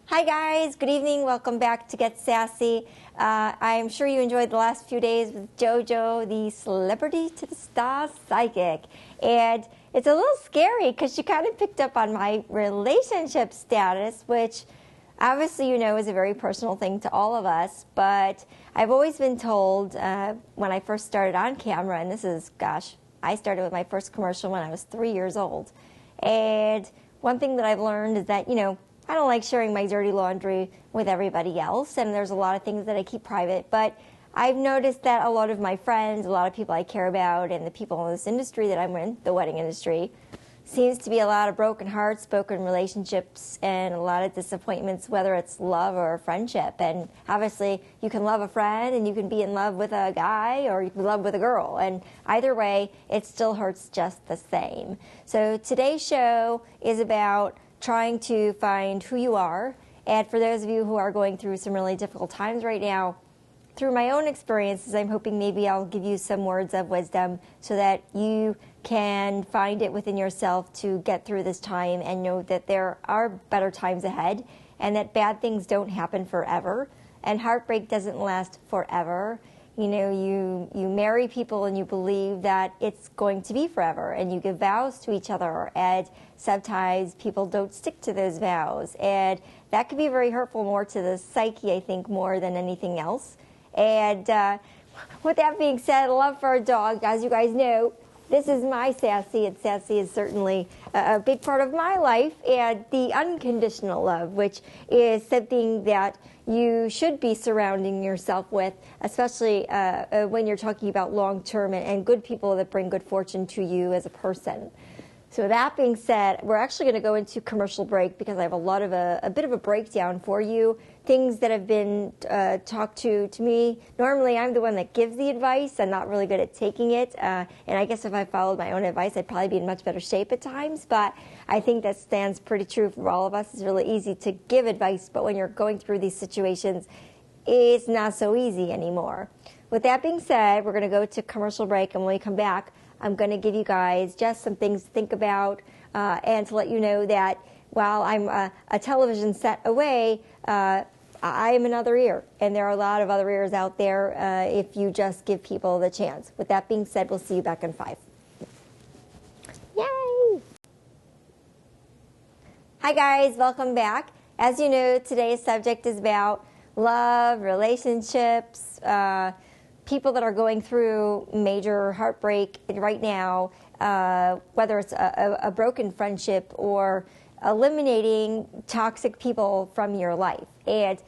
Hi guys, good evening. Welcome back to Get Sassy. I'm sure you enjoyed the last few days with JoJo, the celebrity to the star psychic. And it's a little scary because she kind of picked up on my relationship status, which obviously you know is a very personal thing to all of us. But I've always been told when I first started on camera, and this is, I started with my first commercial when I was 3 years old. And one thing that I've learned is that, I don't like sharing my dirty laundry with everybody else, and there's a lot of things that I keep private, but I've noticed that a lot of my friends, a lot of people I care about, and the people in this industry that I'm in, the wedding industry, seems to be a lot of broken hearts, broken relationships, and a lot of disappointments, whether it's love or friendship. And obviously, you can love a friend, and you can be in love with a guy, or you can be in love with a girl, and either way, it still hurts just the same. So today's show is about trying to find who you are. And for those of you who are going through some really difficult times right now, through my own experiences, I'm hoping maybe I'll give you some words of wisdom so that you can find it within yourself to get through this time and know that there are better times ahead and that bad things don't happen forever and heartbreak doesn't last forever. You marry people and you believe that it's going to be forever, and you give vows to each other, and sometimes people don't stick to those vows, and that can be very hurtful more to the psyche, I think, more than anything else. And with that being said, love for a dog, as you guys know, this is my Sassy, and Sassy is certainly a big part of my life, and the unconditional love, which is something that you should be surrounding yourself with, especially when you're talking about long-term and good people that bring good fortune to you as a person. So that being said, we're actually going to go into commercial break because I have a bit of a breakdown for you. Things that have been talked to me. Normally, I'm the one that gives the advice. I'm not really good at taking it. And I guess if I followed my own advice, I'd probably be in much better shape at times. But I think that stands pretty true for all of us. It's really easy to give advice, but when you're going through these situations, it's not so easy anymore. With that being said, we're going to go to commercial break, and when we come back, I'm going to give you guys just some things to think about and to let you know that while I'm a television set away, I am another ear. And there are a lot of other ears out there if you just give people the chance. With that being said, we'll see you back in 5. Yay! Hi guys, welcome back. As you know, today's subject is about love, relationships, people that are going through major heartbreak right now, whether it's a broken friendship or eliminating toxic people from your life. And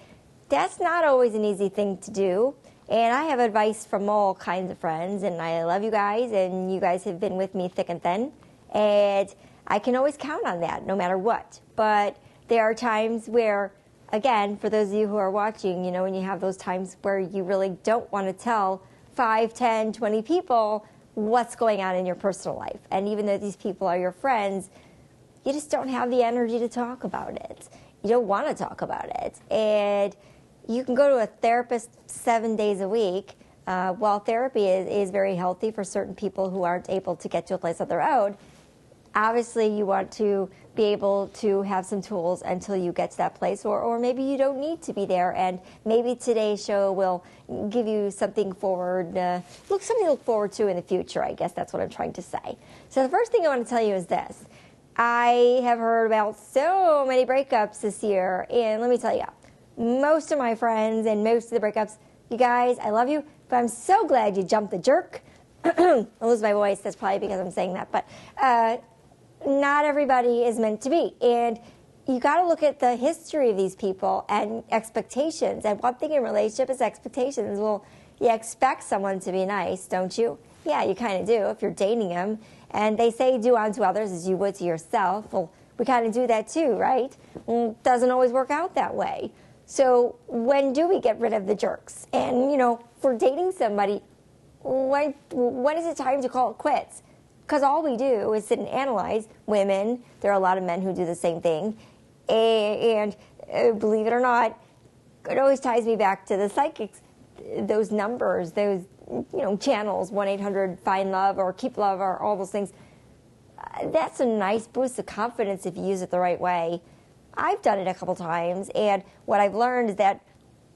that's not always an easy thing to do. And I have advice from all kinds of friends, and I love you guys, and you guys have been with me thick and thin. And I can always count on that, no matter what. But there are times where, again, for those of you who are watching, when you have those times where you really don't want to tell 5, 10, 20 people what's going on in your personal life. And even though these people are your friends, you just don't have the energy to talk about it. You don't want to talk about it. And you can go to a therapist 7 days a week. While therapy is very healthy for certain people who aren't able to get to a place of their own, obviously you want to be able to have some tools until you get to that place, or maybe you don't need to be there, and maybe today's show will give you something something to look forward to in the future. I guess that's what I'm trying to say. So the first thing I want to tell you is this. I have heard about so many breakups this year, and let me tell you, most of my friends and most of the breakups, you guys, I love you, but I'm so glad you jumped the jerk. I'll lose my voice. That's probably because I'm saying that, but not everybody is meant to be. And you got to look at the history of these people and expectations. And one thing in relationship is expectations. Well, you expect someone to be nice, don't you? Yeah, you kind of do if you're dating them. And they say do unto others as you would to yourself. Well, we kind of do that too, right? Well, it doesn't always work out that way. So when do we get rid of the jerks? And, for dating somebody, when is it time to call it quits? Because all we do is sit and analyze women. There are a lot of men who do the same thing. And believe it or not, it always ties me back to the psychics. Those numbers, those channels, 1-800-FIND-LOVE or Keep Love or all those things. That's a nice boost of confidence if you use it the right way. I've done it a couple times, and what I've learned is that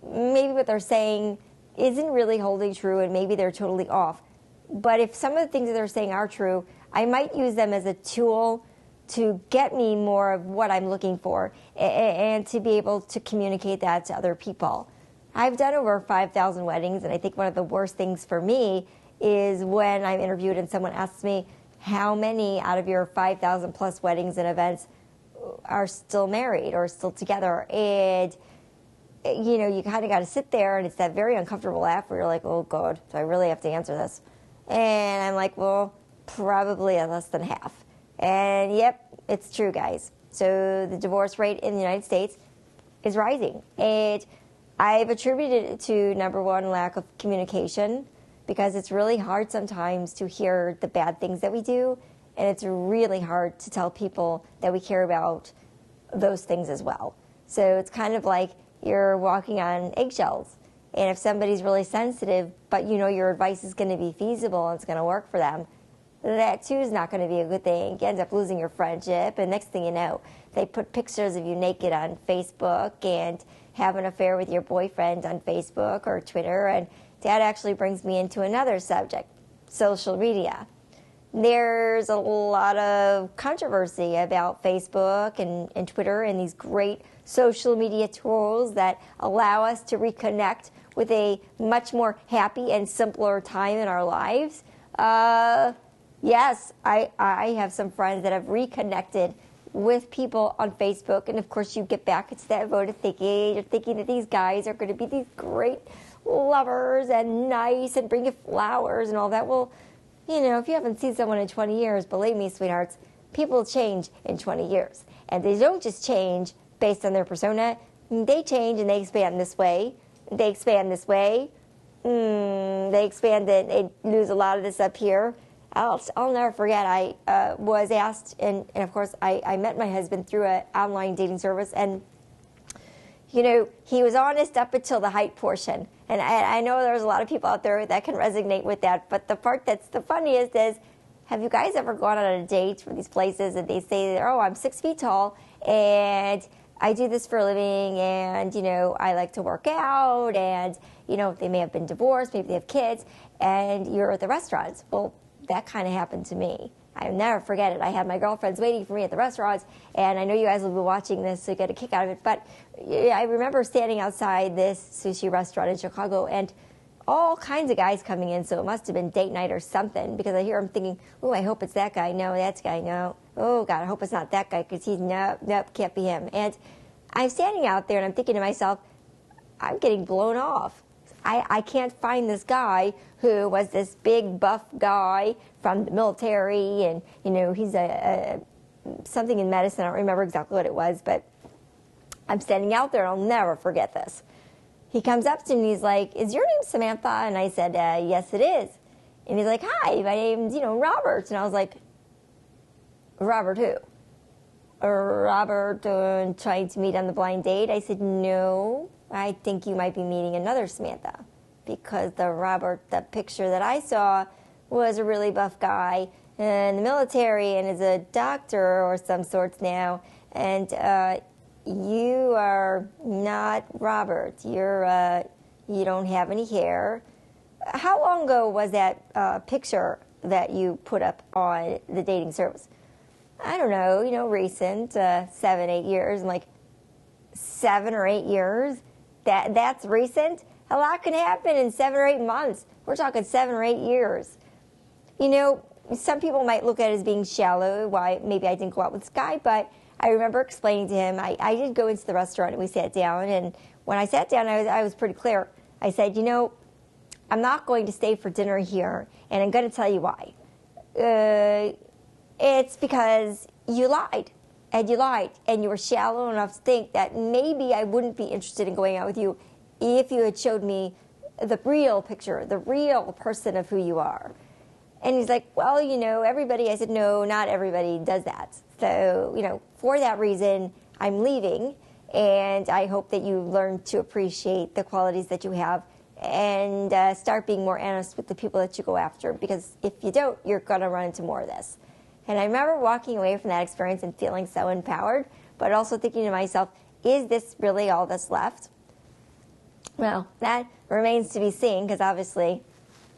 maybe what they're saying isn't really holding true, and maybe they're totally off. But if some of the things that they're saying are true, I might use them as a tool to get me more of what I'm looking for and to be able to communicate that to other people. I've done over 5,000 weddings, and I think one of the worst things for me is when I'm interviewed and someone asks me, how many out of your 5,000 plus weddings and events are still married or still together? And, you know, you kind of got to sit there, and it's that very uncomfortable laugh where you're like, oh, God, do I really have to answer this? And I'm like, well, probably less than half. And, yep, it's true, guys. So the divorce rate in the United States is rising. And I've attributed it to, number one, lack of communication, because it's really hard sometimes to hear the bad things that we do, and it's really hard to tell people that we care about those things as well. So it's kind of like you're walking on eggshells, and if somebody's really sensitive, but you know your advice is going to be feasible and it's going to work for them, that too is not going to be a good thing. You end up losing your friendship, and next thing you know, they put pictures of you naked on Facebook and have an affair with your boyfriend on Facebook or Twitter, and that actually brings me into another subject, social media. There's a lot of controversy about Facebook and Twitter and these great social media tools that allow us to reconnect with a much more happy and simpler time in our lives. Yes, I have some friends that have reconnected with people on Facebook, and of course you get back into that mode of thinking. You're thinking that these guys are going to be these great lovers and nice and bring you flowers and all that. Well, you know, if you haven't seen someone in 20 years, believe me, sweethearts, people change in 20 years. And they don't just change based on their persona. They change and they expand this way. They expand this way. They expand it. They lose a lot of this up here. I'll never forget, I was asked, and of course I met my husband through an online dating service, and you know, he was honest up until the height portion. And I know there's a lot of people out there that can resonate with that, but the part that's the funniest is, have you guys ever gone on a date for these places and they say, oh, I'm 6 feet tall and I do this for a living, and, you know, I like to work out, and, you know, they may have been divorced, maybe they have kids, and you're at the restaurants. Well, that kind of happened to me. I'll never forget it. I had my girlfriends waiting for me at the restaurants, and I know you guys will be watching this, so you get a kick out of it. But I remember standing outside this sushi restaurant in Chicago, and all kinds of guys coming in, so it must have been date night or something, because I hear them thinking, oh, I hope it's that guy. No, that's guy. No. Oh, God, I hope it's not that guy, because he's, nope, can't be him. And I'm standing out there, and I'm thinking to myself, I'm getting blown off. I can't find this guy who was this big buff guy from the military, and you know he's something in medicine. I don't remember exactly what it was, but I'm standing out there, and I'll never forget this. He comes up to me, and he's like, "Is your name Samantha?" And I said, "Yes, it is." And he's like, "Hi, my name's Robert." And I was like, "Robert who?" "Robert trying to meet on the blind date." I said, "No. I think you might be meeting another Samantha, because the picture that I saw was a really buff guy in the military and is a doctor or some sorts now, and you are not Robert. You don't have any hair." How long ago was that picture that you put up on the dating service? I don't know, recent, 7, 8 years. I'm like, 7 or 8 years? That's recent? A lot can happen in 7 or 8 months. We're talking 7 or 8 years. Some people might look at it as being shallow, why maybe I didn't go out with this guy, but I remember explaining to him, I did go into the restaurant and we sat down, and when I sat down, I was pretty clear. I said, I'm not going to stay for dinner here, and I'm going to tell you why. It's because you lied. And you lied, and you were shallow enough to think that maybe I wouldn't be interested in going out with you if you had showed me the real picture, the real person of who you are. And he's like, well, everybody. I said, no, not everybody does that. So, for that reason, I'm leaving, and I hope that you learn to appreciate the qualities that you have and start being more honest with the people that you go after, because if you don't, you're going to run into more of this. And I remember walking away from that experience and feeling so empowered. but also thinking to myself, is this really all that's left? Well, that remains to be seen, because obviously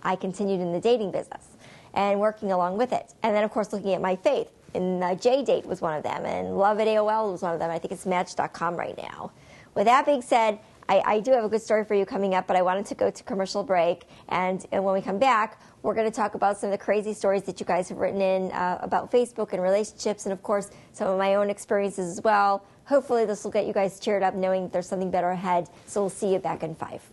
I continued in the dating business and working along with it. And then, of course, looking at my faith. And JDate was one of them, and Love at AOL was one of them. I think it's Match.com right now. With that being said, I do have a good story for you coming up, but I wanted to go to commercial break. And when we come back, we're going to talk about some of the crazy stories that you guys have written in about Facebook and relationships, and, of course, some of my own experiences as well. Hopefully this will get you guys cheered up knowing that there's something better ahead. So we'll see you back in 5.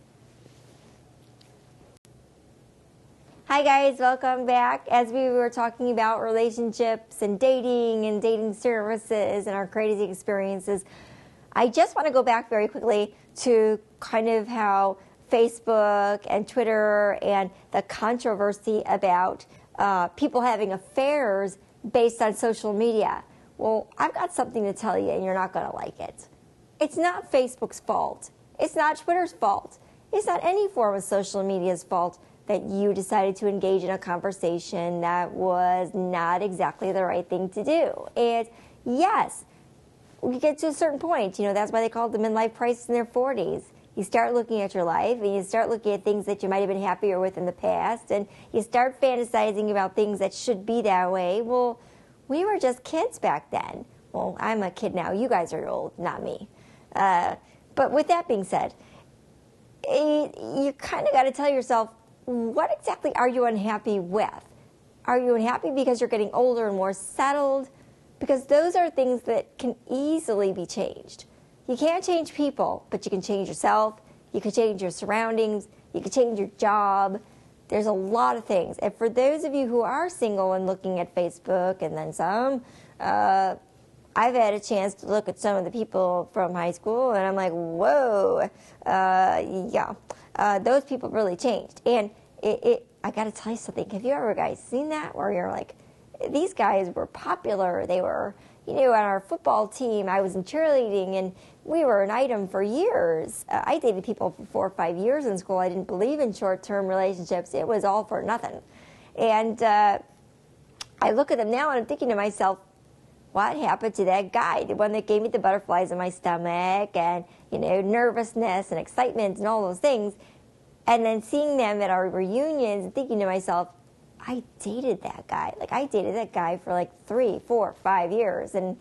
Hi guys, welcome back. As we were talking about relationships and dating services and our crazy experiences, I just want to go back very quickly to kind of how Facebook and Twitter and the controversy about people having affairs based on social media. Well, I've got something to tell you, and you're not going to like it. It's not Facebook's fault. It's not Twitter's fault. It's not any form of social media's fault that you decided to engage in a conversation that was not exactly the right thing to do. And yes, we get to a certain point, that's why they call it the midlife crisis in their 40s. You start looking at your life, and you start looking at things that you might have been happier with in the past, and you start fantasizing about things that should be that way. Well, we were just kids back then. Well, I'm a kid now. You guys are old, not me. But with that being said, you kind of got to tell yourself, what exactly are you unhappy with? Are you unhappy because you're getting older and more settled? Because those are things that can easily be changed. You can't change people, but you can change yourself. You can change your surroundings. You can change your job. There's a lot of things. And for those of you who are single and looking at Facebook and then some, I've had a chance to look at some of the people from high school, and I'm like, whoa, those people really changed. And I got to tell you something. Have you ever guys seen that where you're like, these guys were popular. They were, on our football team. I was in cheerleading, and we were an item for years. I dated people for 4 or 5 years in school. I didn't believe in short-term relationships. It was all for nothing. And I look at them now, and I'm thinking to myself, what happened to that guy, the one that gave me the butterflies in my stomach and, nervousness and excitement and all those things? And then seeing them at our reunions and thinking to myself, I dated that guy. I dated that guy for 3, 4, 5 years. And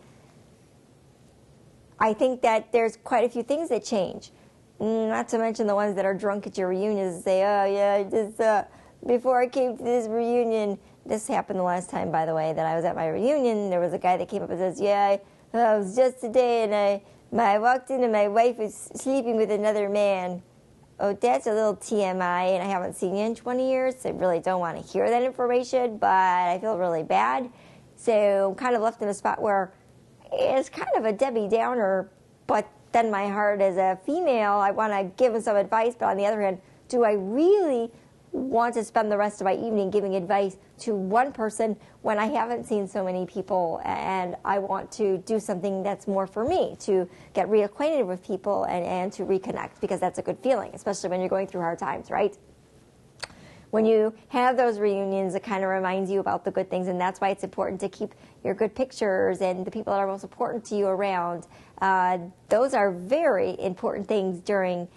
I think that there's quite a few things that change. Not to mention the ones that are drunk at your reunions and say, oh, yeah, before I came to this reunion, this happened the last time, by the way, that I was at my reunion. There was a guy that came up and says, yeah, it was just today, and I walked in and my wife was sleeping with another man. Oh, that's a little TMI, and I haven't seen you in 20 years, so I really don't want to hear that information, but I feel really bad. So I'm kind of left in a spot where it's kind of a Debbie Downer, but then my heart as a female, I want to give him some advice, but on the other hand, do I really want to spend the rest of my evening giving advice to one person when I haven't seen so many people, and I want to do something that's more for me, to get reacquainted with people and to reconnect, because that's a good feeling, especially when you're going through hard times, right? When you have those reunions, it kind of reminds you about the good things, and that's why it's important to keep your good pictures and the people that are most important to you around. Those are very important things during,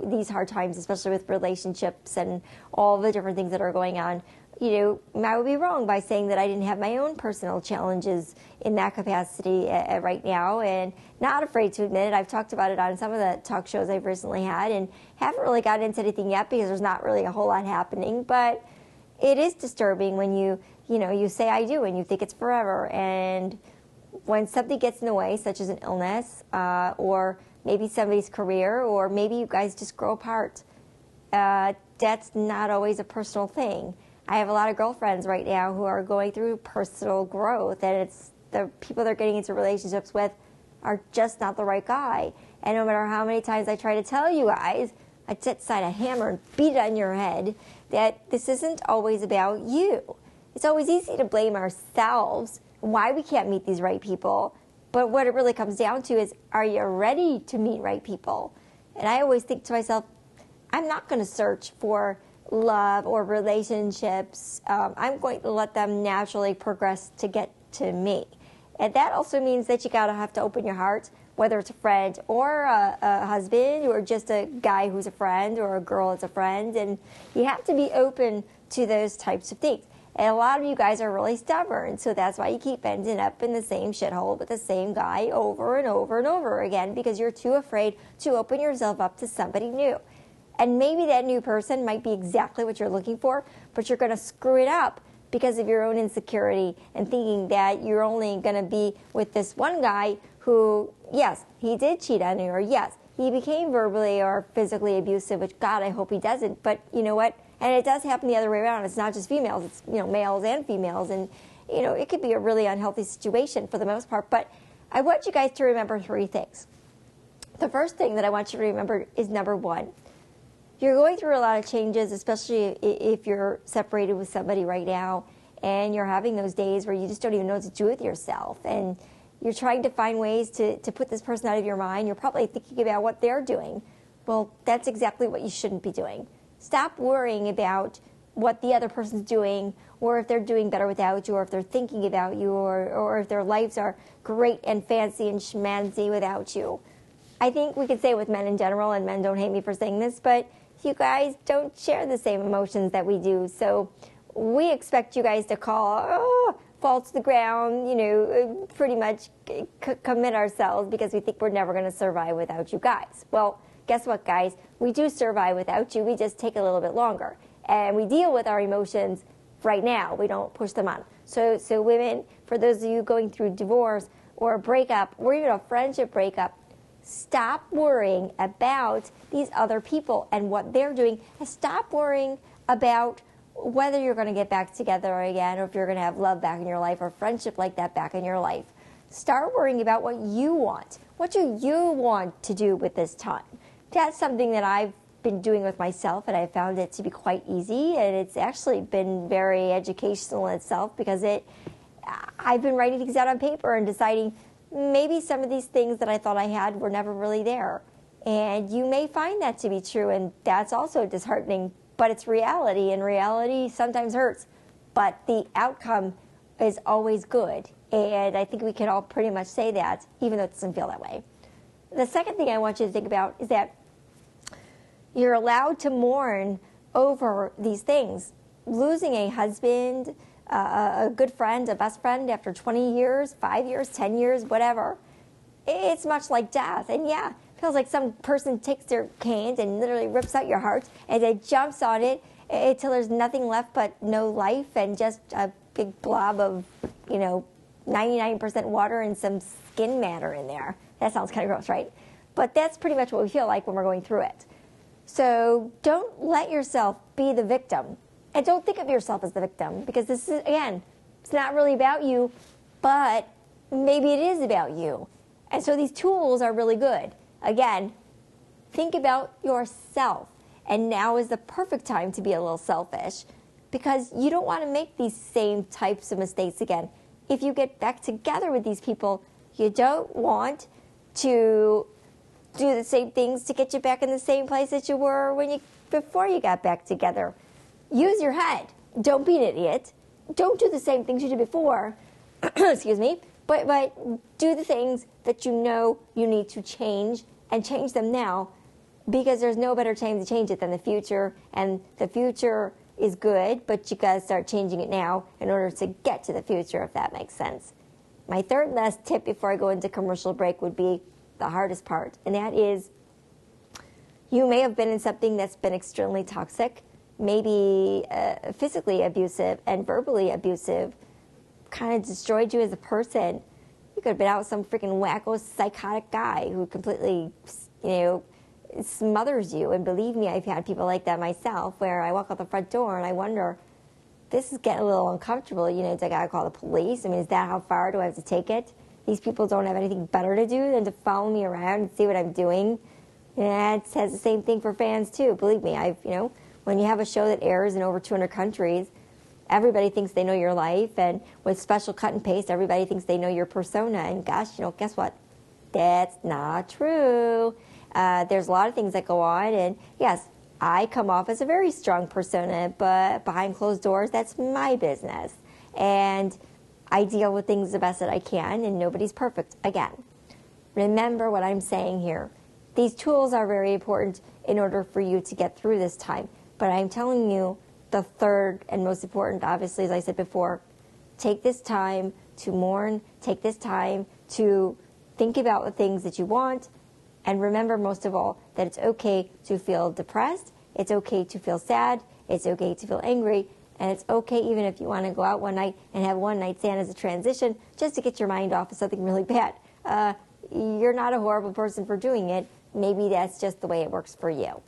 these hard times, especially with relationships and all the different things that are going on. I would be wrong by saying that I didn't have my own personal challenges in that capacity right now, and not afraid to admit it. I've talked about it on some of the talk shows I've recently had, and haven't really gotten into anything yet because there's not really a whole lot happening. But it is disturbing when you say I do and you think it's forever, and when something gets in the way, such as an illness, or maybe somebody's career, or maybe you guys just grow apart, that's not always a personal thing. I have a lot of girlfriends right now who are going through personal growth, and it's the people they're getting into relationships with are just not the right guy. And no matter how many times I try to tell you guys, I set aside a hammer and beat it on your head, that this isn't always about you. It's always easy to blame ourselves why we can't meet these right people. But what it really comes down to is, are you ready to meet right people? And I always think to myself, I'm not going to search for love or relationships. I'm going to let them naturally progress to get to me. And that also means that you gotta have to open your heart, whether it's a friend or a husband or just a guy who's a friend or a girl that's a friend. And you have to be open to those types of things. And a lot of you guys are really stubborn, so that's why you keep ending up in the same shithole with the same guy over and over and over again, because you're too afraid to open yourself up to somebody new. And maybe that new person might be exactly what you're looking for, but you're going to screw it up because of your own insecurity and thinking that you're only going to be with this one guy who, yes, he did cheat on you, or yes, he became verbally or physically abusive, which, God, I hope he doesn't. But you know what? And it does happen the other way around. It's not just females. It's, males and females. And, it could be a really unhealthy situation for the most part. But I want you guys to remember 3 things. The first thing that I want you to remember is, number 1, you're going through a lot of changes, especially if you're separated with somebody right now and you're having those days where you just don't even know what to do with yourself. And you're trying to find ways to put this person out of your mind. You're probably thinking about what they're doing. Well, that's exactly what you shouldn't be doing. Stop worrying about what the other person's doing, or if they're doing better without you, or if they're thinking about you, or if their lives are great and fancy and schmancy without you. I think we could say with men in general, and men don't hate me for saying this, but you guys don't share the same emotions that we do. So we expect you guys to fall to the ground, pretty much commit ourselves because we think we're never going to survive without you guys. Well, guess what, guys? We do survive without you. We just take a little bit longer. And we deal with our emotions right now. We don't push them on. So women, for those of you going through divorce or a breakup or even a friendship breakup, stop worrying about these other people and what they're doing. And stop worrying about whether you're going to get back together again, or if you're going to have love back in your life or friendship like that back in your life. Start worrying about what you want. What do you want to do with this time? That's something that I've been doing with myself, and I found it to be quite easy, and it's actually been very educational in itself because I've been writing things out on paper and deciding maybe some of these things that I thought I had were never really there. And you may find that to be true, and that's also disheartening, but it's reality, and reality sometimes hurts. But the outcome is always good, and I think we can all pretty much say that, even though it doesn't feel that way. The second thing I want you to think about is that you're allowed to mourn over these things. Losing a husband, a good friend, a best friend after 20 years, 5 years, 10 years, whatever. It's much like death. And yeah, it feels like some person takes their canes and literally rips out your heart and then jumps on it until there's nothing left but no life and just a big blob of, 99% water and some skin matter in there. That sounds kind of gross, right? But that's pretty much what we feel like when we're going through it. So don't let yourself be the victim. And don't think of yourself as the victim, because this is, again, it's not really about you, but maybe it is about you. And so these tools are really good. Again, think about yourself. And now is the perfect time to be a little selfish, because you don't want to make these same types of mistakes again. If you get back together with these people, you don't want to do the same things to get you back in the same place that you were before you got back together. Use your head. Don't be an idiot. Don't do the same things you did before. Excuse me. But do the things that you know you need to change, and change them now, because there's no better time to change it than the future. And the future is good, but you got to start changing it now in order to get to the future, if that makes sense. My third last tip before I go into commercial break would be the hardest part, and that is you may have been in something that's been extremely toxic, maybe physically abusive and verbally abusive, kind of destroyed you as a person. You could have been out with some freaking wacko psychotic guy who completely, smothers you. And believe me, I've had people like that myself, where I walk out the front door and I wonder, this is getting a little uncomfortable. Do I got to call the police? I mean, is that how far do I have to take it? These people don't have anything better to do than to follow me around and see what I'm doing. And it has the same thing for fans too. Believe me, when you have a show that airs in over 200 countries, everybody thinks they know your life, and with special cut and paste, everybody thinks they know your persona. And gosh, guess what? That's not true. There's a lot of things that go on, and yes, I come off as a very strong persona, but behind closed doors, that's my business. And I deal with things the best that I can, and nobody's perfect. Again, remember what I'm saying here. These tools are very important in order for you to get through this time. But I'm telling you, the third and most important, obviously, as I said before, take this time to mourn, take this time to think about the things that you want, and remember most of all that it's okay to feel depressed, it's okay to feel sad, it's okay to feel angry, and it's okay even if you want to go out one night and have one night stand as a transition just to get your mind off of something really bad. You're not a horrible person for doing it. Maybe that's just the way it works for you.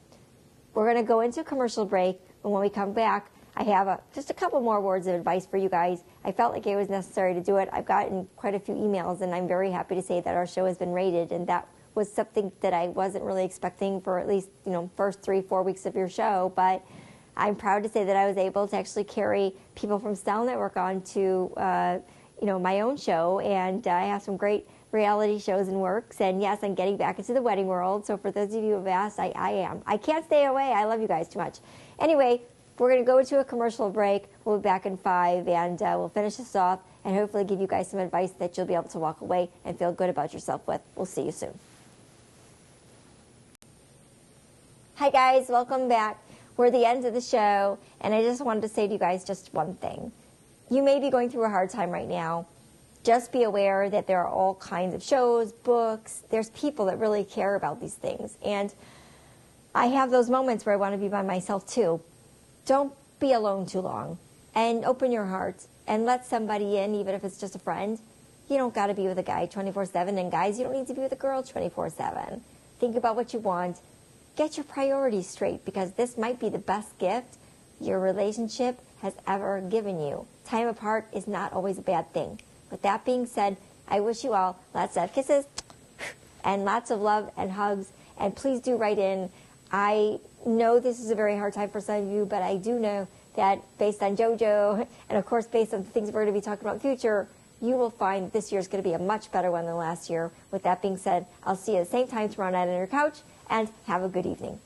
We're going to go into a commercial break, and when we come back, I have just a couple more words of advice for you guys. I felt like it was necessary to do it. I've gotten quite a few emails, and I'm very happy to say that our show has been rated, and that was something that I wasn't really expecting for at least, first 3-4 weeks of your show. But I'm proud to say that I was able to actually carry people from Style Network on to, my own show, and I have some great reality shows and works. And yes, I'm getting back into the wedding world. So for those of you who have asked, I am. I can't stay away. I love you guys too much. Anyway, we're going to go to a commercial break. We'll be back in 5, and we'll finish this off and hopefully give you guys some advice that you'll be able to walk away and feel good about yourself with. We'll see you soon. Hi guys, welcome back. We're at the end of the show, and I just wanted to say to you guys just one thing. You may be going through a hard time right now. Just be aware that there are all kinds of shows, books. There's people that really care about these things. And I have those moments where I want to be by myself too. Don't be alone too long. And open your heart and let somebody in, even if it's just a friend. You don't got to be with a guy 24/7. And guys, you don't need to be with a girl 24/7. Think about what you want. Get your priorities straight, because this might be the best gift your relationship has ever given you. Time apart is not always a bad thing. With that being said, I wish you all lots of kisses and lots of love and hugs. And please do write in. I know this is a very hard time for some of you, but I do know that based on JoJo, and of course based on the things we're going to be talking about in the future, you will find this year is going to be a much better one than last year. With that being said, I'll see you at the same time tomorrow night on your couch, and have a good evening.